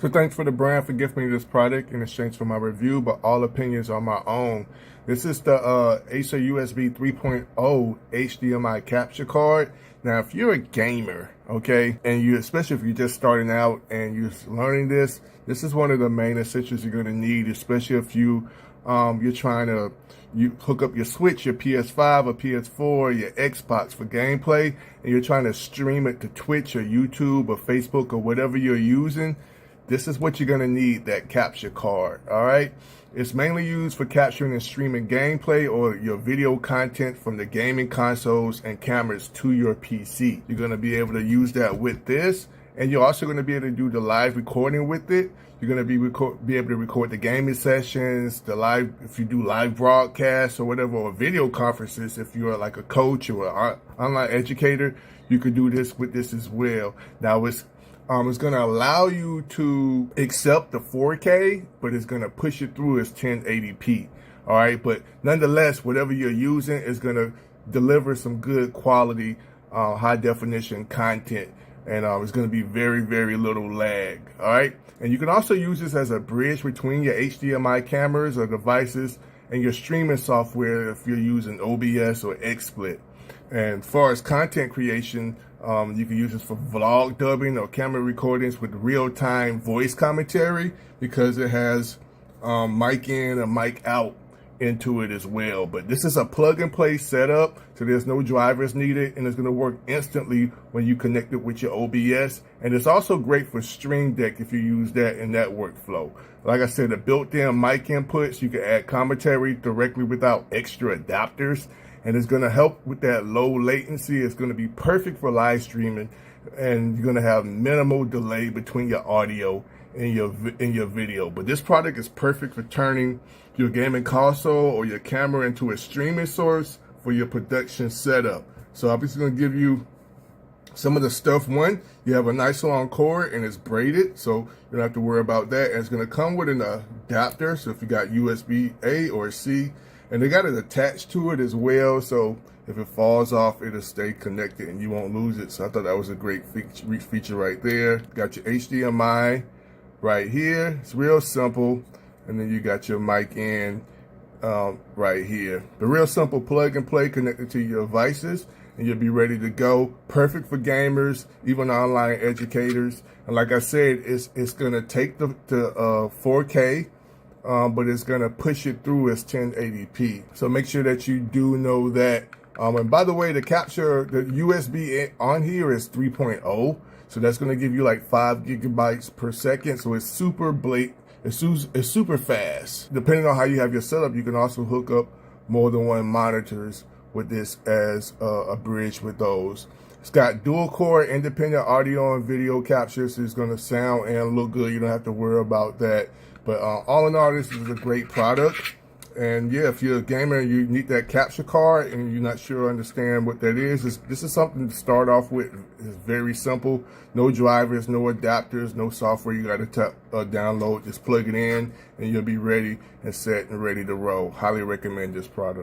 So thanks for the brand for gifting me this product in exchange for my review, but all opinions are my own. This is the Acer USB 3.0 HDMI capture card. Now, if you're a gamer, okay, and especially if you're just starting out and you're learning this is one of the main essentials you're going to need, especially if you're trying to hook up your Switch, your PS5 or PS4, your Xbox for gameplay, and you're trying to stream it to Twitch or YouTube or Facebook or whatever you're using. This is what you're going to need, that capture card, all right? It's mainly used for capturing and streaming gameplay or your video content from the gaming consoles and cameras to your PC. You're going to be able to use that with this, and you're also going to be able to do the live recording with it. You're going to be able to record the gaming sessions, if you do live broadcasts or whatever, or video conferences. If you're like a coach or an online educator, you could do this with this as well. Now, it's going to allow you to accept the 4K, but it's going to push it through as 1080p. All right, but nonetheless, whatever you're using is going to deliver some good quality, high definition content, and it's going to be very, very little lag. All right, and you can also use this as a bridge between your HDMI cameras or devices and your streaming software if you're using OBS or XSplit. And as far as content creation, you can use this for vlog dubbing or camera recordings with real-time voice commentary, because it has mic in and mic out into it as well. But this is a plug-and-play setup, so there's no drivers needed, and it's going to work instantly when you connect it with your OBS. And it's also great for Stream Deck if you use that in that workflow. Like I said, the built-in mic inputs, you can add commentary directly without extra adapters. And it's going to help with that low latency. It's going to be perfect for live streaming, and you're going to have minimal delay between your audio and your video. But this product is perfect for turning your gaming console or your camera into a streaming source for your production setup. So I'm just going to give you some of the stuff. One, you have a nice long cord and it's braided, so you don't have to worry about that. And it's going to come with an adapter, so if you got USB-A or C, and they got it attached to it as well, so if it falls off, it'll stay connected and you won't lose it. So I thought that was a great feature right there. Got your HDMI right here. It's real simple. And then you got your mic in right here. The real simple plug and play connected to your devices, and you'll be ready to go. Perfect for gamers, even online educators. And like I said, it's going to take the 4K, but it's going to push it through as 1080p. So make sure that you do know that. And by the way, the USB on here is 3.0. So that's going to give you like 5 gigabytes per second. So it's super it's super fast. Depending on how you have your setup, you can also hook up more than one monitors with this as a bridge with those. It's got dual core independent audio and video capture, so it's going to sound and look good. You don't have to worry about that. But all in all, this is a great product. And yeah, if you're a gamer and you need that capture card and you're not sure or understand what that is, this is something to start off with. It's very simple. No drivers, no adapters, no software you got to download. Just plug it in and you'll be ready and set and ready to roll. Highly recommend this product.